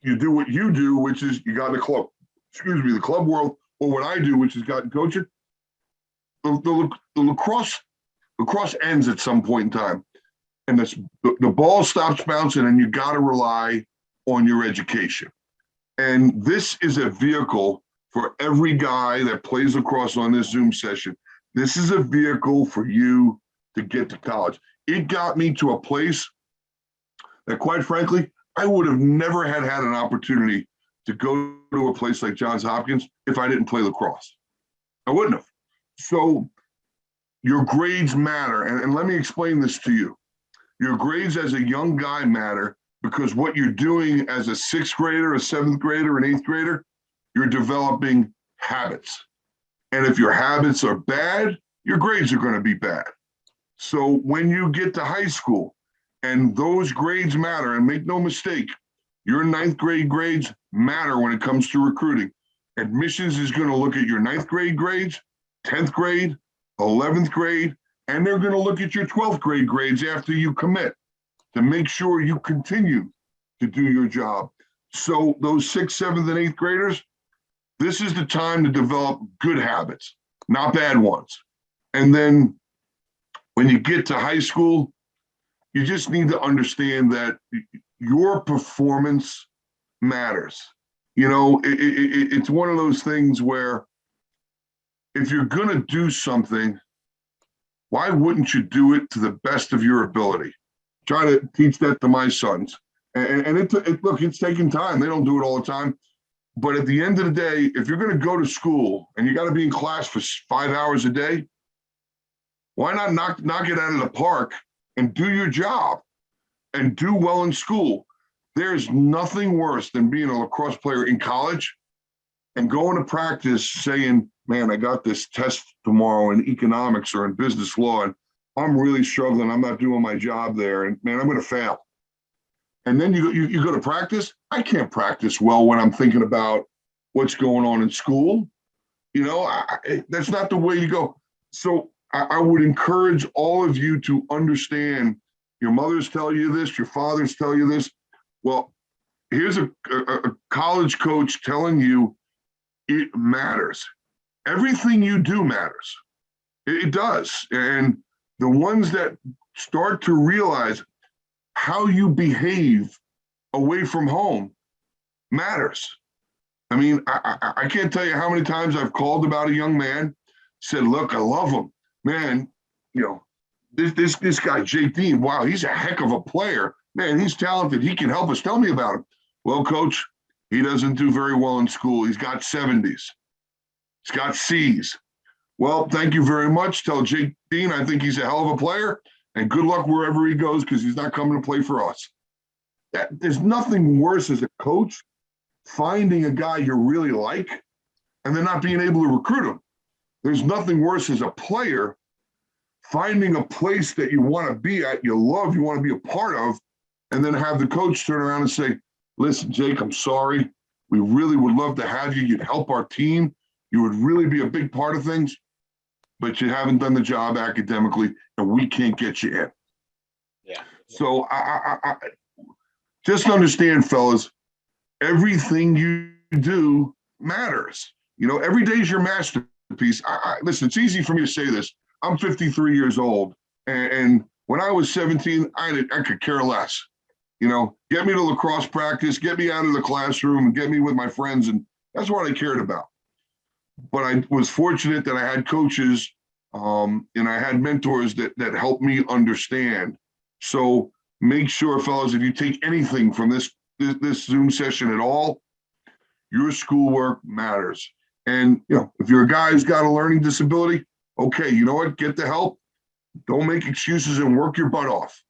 you do what you do, which is you got in the club world, or what I do, which is got in coaching. The lacrosse ends at some point in time, and the ball stops bouncing, and you got to rely on your education. And this is a vehicle for every guy that plays lacrosse on this Zoom session. This is a vehicle for you to get to college. It got me to a place that, quite frankly, I would have never had an opportunity to go to a place like Johns Hopkins if I didn't play lacrosse. I wouldn't have. So your grades matter. And let me explain this to you. Your grades as a young guy matter because what you're doing as a sixth grader, a seventh grader, an eighth grader, you're developing habits. And if your habits are bad, your grades are going to be bad. So when you get to high school and those grades matter, and make no mistake, your ninth grade grades matter when it comes to recruiting. Admissions is going to look at your ninth grade grades, 10th grade, 11th grade, and they're going to look at your 12th grade grades after you commit to make sure you continue to do your job. So those 6th, 7th, and 8th graders, this is the time to develop good habits, not bad ones. And then when you get to high school, you just need to understand that your performance matters. It's one of those things where if you're going to do something, why wouldn't you do it to the best of your ability? Try to teach that to my sons. And it's taking time. They don't do it all the time. But at the end of the day, if you're going to go to school and you got to be in class for 5 hours a day, why not knock it out of the park and do your job and do well in school? There's nothing worse than being a lacrosse player in college and going to practice saying, man, I got this test tomorrow in economics or in business law, and I'm really struggling. I'm not doing my job there, and man, I'm going to fail. And then you go to practice. I can't practice well when I'm thinking about what's going on in school. That's not the way you go. So I would encourage all of you to understand, your mothers tell you this, your fathers tell you this. Well, here's a college coach telling you it matters. Everything you do matters. It does. And the ones that start to realize how you behave away from home matters. I mean, I can't tell you how many times I've called about a young man, said, look, I love him. Man, you know, this guy, Deane, wow, he's a heck of a player. Man, he's talented. He can help us. Tell me about him. Well, coach, he doesn't do very well in school. He's got 70s. He's got C's. Well, thank you very much. Tell Deane I think he's a hell of a player, and good luck wherever he goes because he's not coming to play for us. There's nothing worse as a coach finding a guy you really like and then not being able to recruit him. There's nothing worse as a player finding a place that you want to be at, you love, you want to be a part of, and then have the coach turn around and say, listen, Jake, I'm sorry. We really would love to have you. You'd help our team. You would really be a big part of things, but you haven't done the job academically, and we can't get you in. Yeah. So I just understand, fellas, everything you do matters. You know, every day is your masterpiece. Listen, it's easy for me to say this. I'm 53 years old, and when I was 17, I could care less. You know, get me to lacrosse practice, get me out of the classroom, and get me with my friends, and that's what I cared about. But I was fortunate that I had coaches and I had mentors that helped me understand. So make sure, fellas, if you take anything from this Zoom session at all, your schoolwork matters. And, you know, if you're a guy who's got a learning disability, okay, you know what? Get the help. Don't make excuses and work your butt off.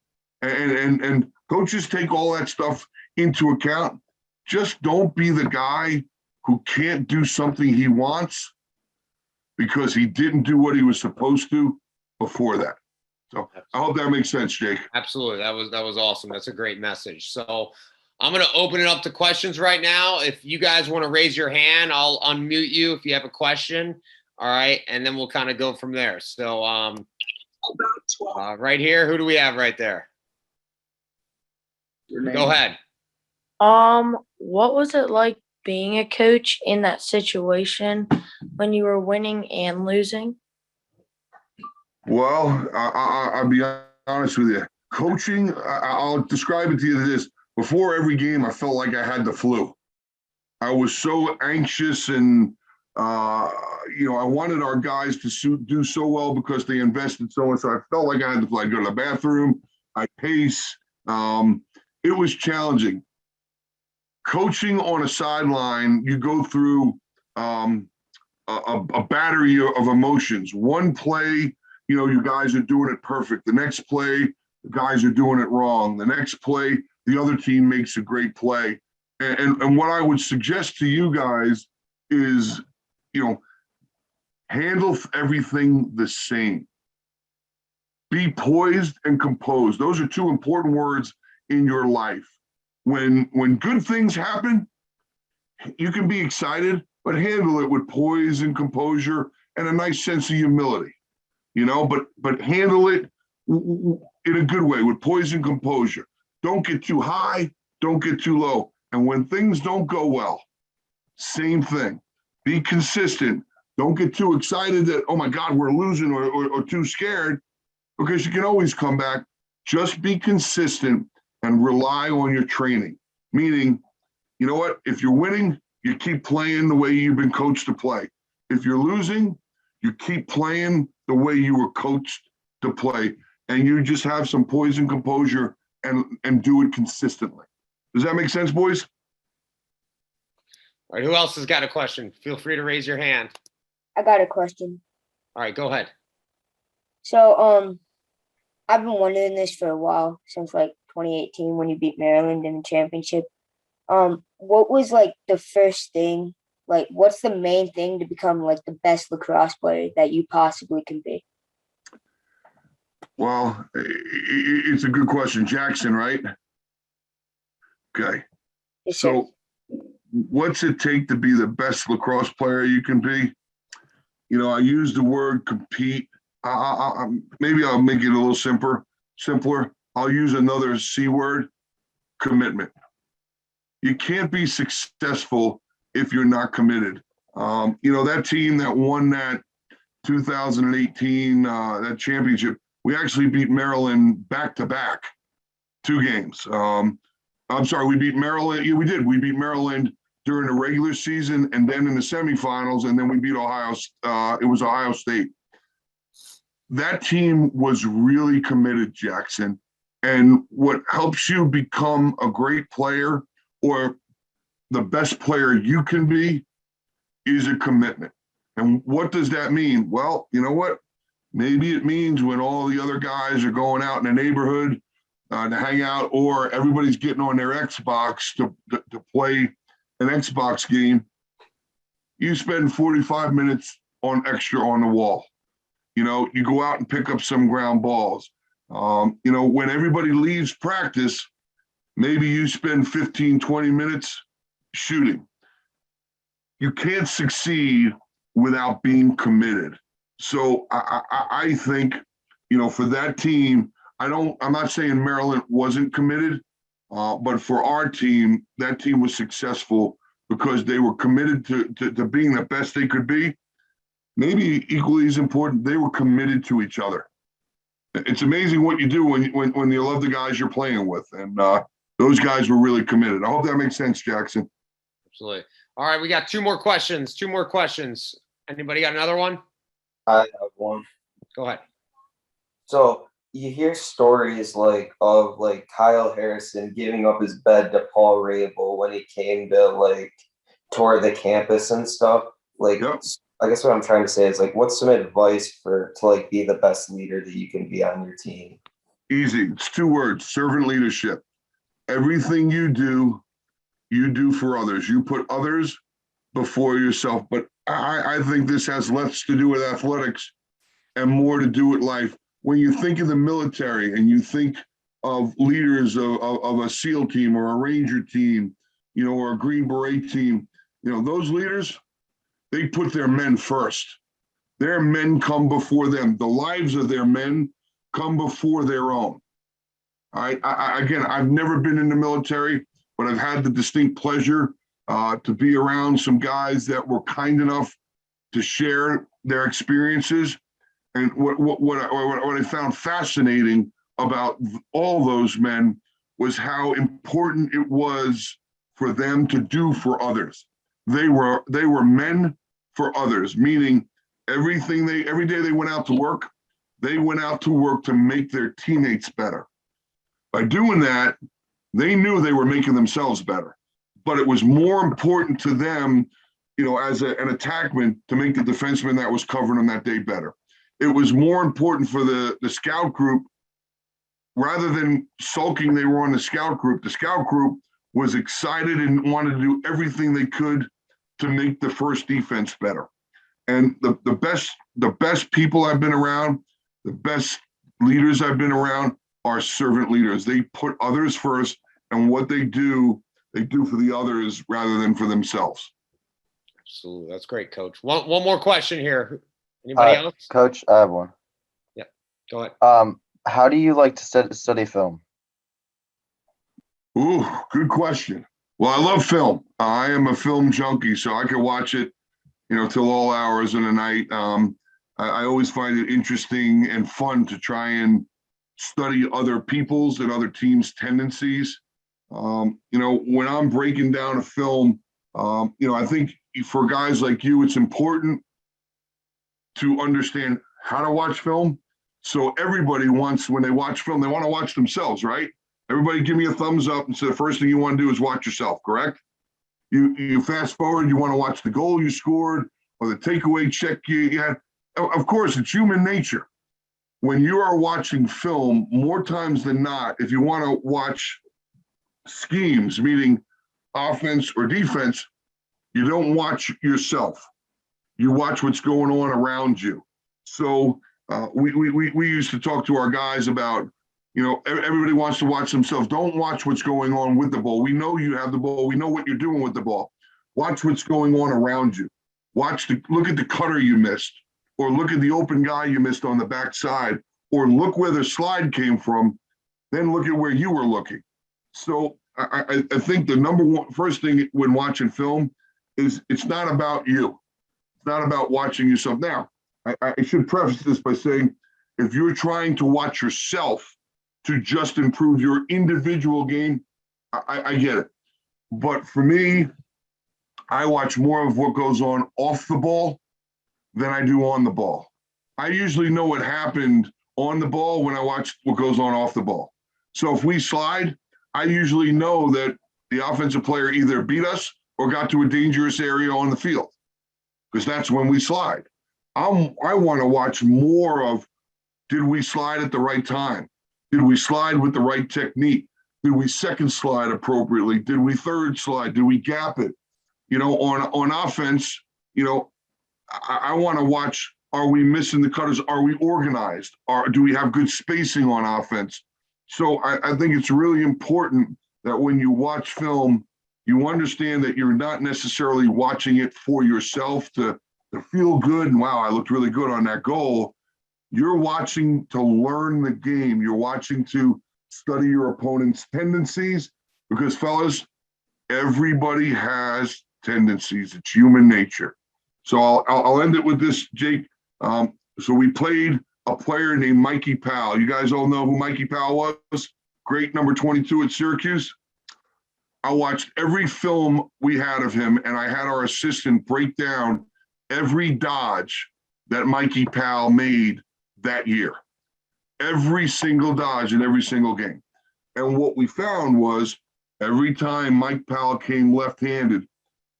And coaches take all that stuff into account. Just don't be the guy who can't do something he wants because he didn't do what he was supposed to before that. So I hope that makes sense, Jake. Absolutely. That was awesome. That's a great message. So I'm going to open it up to questions right now. If you guys want to raise your hand, I'll unmute you if you have a question. All right. And then we'll kind of go from there. So right here, who do we have right there? Go ahead. What was it like being a coach in that situation when you were winning and losing? Well, I'll be honest with you. Coaching, I'll describe it to you as this. Before every game, I felt like I had the flu. I was so anxious and, you know, I wanted our guys to do so well because they invested so much. So I felt like I had to go to the bathroom. I pace. It was challenging. Coaching on a sideline, you go through a battery of emotions. One play, you know, you guys are doing it perfect. The next play, the guys are doing it wrong. The next play, the other team makes a great play. And what I would suggest to you guys is, you know, handle everything the same. Be poised and composed. Those are two important words in your life. When good things happen, you can be excited, but handle it with poise and composure and a nice sense of humility, you know, but handle it in a good way with poise and composure. Don't get too high, don't get too low. And when things don't go well, same thing. Be consistent. Don't get too excited that, oh my God, we're losing or too scared, because you can always come back. Just be consistent and rely on your training. Meaning, you know what? If you're winning, you keep playing the way you've been coached to play. If you're losing, you keep playing the way you were coached to play. And you just have some poise and composure and do it consistently. Does that make sense, boys? All right. Who else has got a question? Feel free to raise your hand. I got a question. All right. Go ahead. So, I've been wondering this for a while, since like 2018 when you beat Maryland in the championship. What was like the first thing, like what's the main thing to become like the best lacrosse player that you possibly can be? Well, it's a good question. Jackson, right? Okay. Yes, so what's it take to be the best lacrosse player you can be? You know, I use the word compete. Maybe I'll make it a little simpler. I'll use another C word, commitment. You can't be successful if you're not committed. You know, that team that won that 2018, that championship, We actually beat Maryland back-to-back, 2 games. I'm sorry, we beat Maryland. Yeah, we did. We beat Maryland during the regular season and then in the semifinals, and then we beat Ohio. It was Ohio State. That team was really committed, Jackson. And what helps you become a great player or the best player you can be is a commitment. And what does that mean? Well, you know what? Maybe it means when all the other guys are going out in the neighborhood to hang out, or everybody's getting on their Xbox to play an Xbox game, you spend 45 minutes on extra on the wall. You go out and pick up some ground balls. When everybody leaves practice, maybe you spend 15, 20 minutes shooting. You can't succeed without being committed. So I think, for that team, I'm not saying Maryland wasn't committed, but for our team, that team was successful because they were committed to being the best they could be. Maybe equally as important, they were committed to each other. It's amazing what you do when you love the guys you're playing with. And those guys were really committed. I hope that makes sense, Jackson. Absolutely. All right, we got 2 more questions. Anybody got another one? I have one. Go ahead. So you hear stories of Kyle Harrison giving up his bed to Paul Rabel when he came to tour the campus and stuff. Yep. I guess what I'm trying to say is what's some advice to be the best leader that you can be on your team? Easy. It's 2 words: servant leadership. Everything you do for others. You put others before yourself. But I think this has less to do with athletics and more to do with life. When you think of the military and you think of leaders of a SEAL team or a Ranger team, or a Green Beret team, those leaders, they put their men first. Their men come before them. The lives of their men come before their own. Again, I've never been in the military, but I've had the distinct pleasure to be around some guys that were kind enough to share their experiences. And what I found fascinating about all those men was how important it was for them to do for others. They were men for others, meaning every day they went out to work, they went out to work to make their teammates better. By doing that, they knew they were making themselves better. But it was more important to them, as an attackman, to make the defenseman that was covering them that day better. It was more important for the scout group, rather than sulking they were on the scout group was excited and wanted to do everything they could to make the first defense better. And the best people I've been around, the best leaders I've been around are servant leaders. They put others first, and what they do for the others rather than for themselves. Absolutely. That's great, Coach. One more question here. Anybody else? Coach, I have one. Yeah, go ahead. How do you like to study film? Ooh, good question. Well, I love film. I am a film junkie, so I can watch it, till all hours of the night. I always find it interesting and fun to try and study other people's and other teams' tendencies. When I'm breaking down a film, I think for guys like you, it's important to understand how to watch film. So everybody wants, when they watch film, they want to watch themselves, right? Everybody give me a thumbs up and say the first thing you want to do is watch yourself, correct? You fast forward, you want to watch the goal you scored or the takeaway check you had. Of course, it's human nature. When you are watching film, more times than not, if you want to watch schemes, meaning offense or defense, you don't watch yourself. You watch what's going on around you. So we used to talk to our guys about, everybody wants to watch themselves. Don't watch what's going on with the ball. We know you have the ball. We know what you're doing with the ball. Watch what's going on around you. Look at the cutter you missed, or look at the open guy you missed on the backside, or look where the slide came from. Then look at where you were looking. So I think the first thing when watching film is it's not about you. It's not about watching yourself. Now, I should preface this by saying if you're trying to watch yourself to just improve your individual game, I get it. But for me, I watch more of what goes on off the ball than I do on the ball. I usually know what happened on the ball when I watch what goes on off the ball. So if we slide, I usually know that the offensive player either beat us or got to a dangerous area on the field, because that's when we slide. I want to watch more of, did we slide at the right time? Did we slide with the right technique? Did we second slide appropriately? Did we third slide? Did we gap it? You know, on offense, you know, I want to watch, are we missing the cutters? Are we organized? Do we have good spacing on offense? So I think it's really important that when you watch film, you understand that you're not necessarily watching it for yourself to feel good and, wow, I looked really good on that goal. You're watching to learn the game. You're watching to study your opponent's tendencies, because, fellas, everybody has tendencies. It's human nature. So I'll end it with this, Jake. So we played a player named Mikey Powell. You guys all know who Mikey Powell was? Great number 22 at Syracuse. I watched every film we had of him, and I had our assistant break down every dodge that Mikey Powell made that year. Every single dodge in every single game. And what we found was every time Mike Powell came left-handed,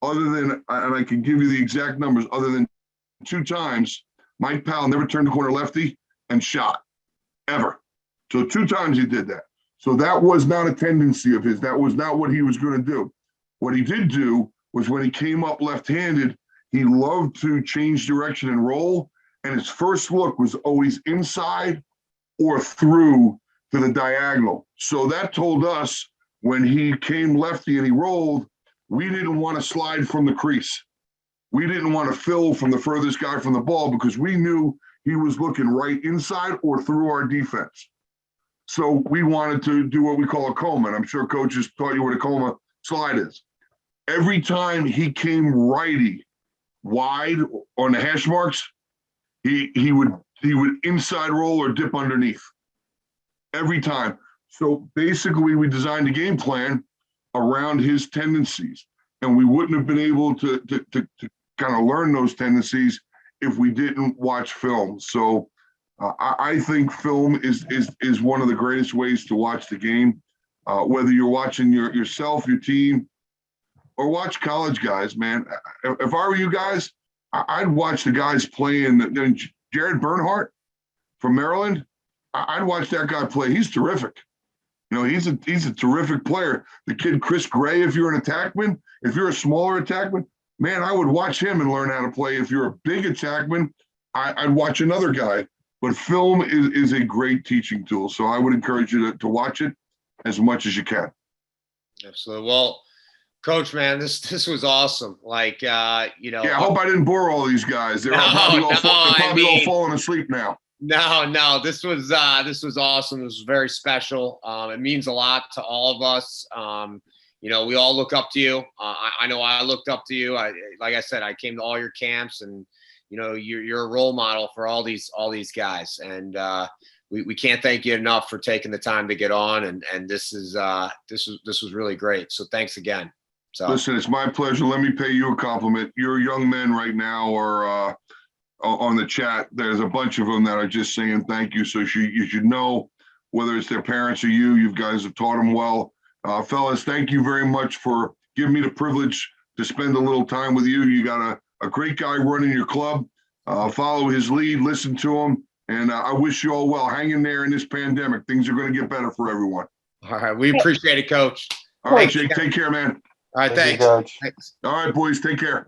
other than, and I can give you the exact numbers, other than 2 times, Mike Powell never turned the corner lefty and shot, ever. So 2 times he did that. So that was not a tendency of his. That was not what he was going to do. What he did do was, when he came up left-handed, he loved to change direction and roll, and his first look was always inside or through to the diagonal. So that told us, when he came lefty and he rolled, we didn't want to slide from the crease. We didn't want to fill from the furthest guy from the ball, because we knew he was looking right inside or through our defense. So we wanted to do what we call a coma, and I'm sure coaches taught you what a coma slide is. Every time he came righty, wide on the hash marks, he would inside roll or dip underneath. Every time. So basically, we designed a game plan around his tendencies, and we wouldn't have been able to kind of learn those tendencies if we didn't watch film. So I think film is one of the greatest ways to watch the game, whether you're watching yourself, your team, or watch college guys, man. If I were you guys, I'd watch the guys playing. Jared Bernhardt from Maryland, I'd watch that guy play. He's terrific. You know, he's a terrific player. The kid Chris Gray, if you're an attackman, if you're a smaller attackman, man, I would watch him and learn how to play. If you're a big attackman, I'd watch another guy. But film is a great teaching tool. So I would encourage you to watch it as much as you can. Absolutely. Well, Coach, man, this was awesome. Like, you know. Yeah, I hope I didn't bore all these guys. They're probably all falling asleep now. No, this was awesome. This was very special. It means a lot to all of us. You know, we all look up to you. I know I looked up to you. Like I said, I came to all your camps, and you know, you're a role model for all these guys. And we can't thank you enough for taking the time to get on. And this was really great. So thanks again. So listen, it's my pleasure. Let me pay you a compliment. Your young men right now are on the chat. There's a bunch of them that are just saying thank you. So you should know, whether it's their parents or you guys have taught them well. Fellas, thank you very much for giving me the privilege to spend a little time with you. You got a great guy running your club. Follow his lead, listen to him, and I wish you all well. Hang in there in this pandemic. Things are going to get better for everyone. All right. We appreciate it, Coach. All right, Jake, take care, man. All right. Thanks. Coach. Thanks. All right, boys, take care.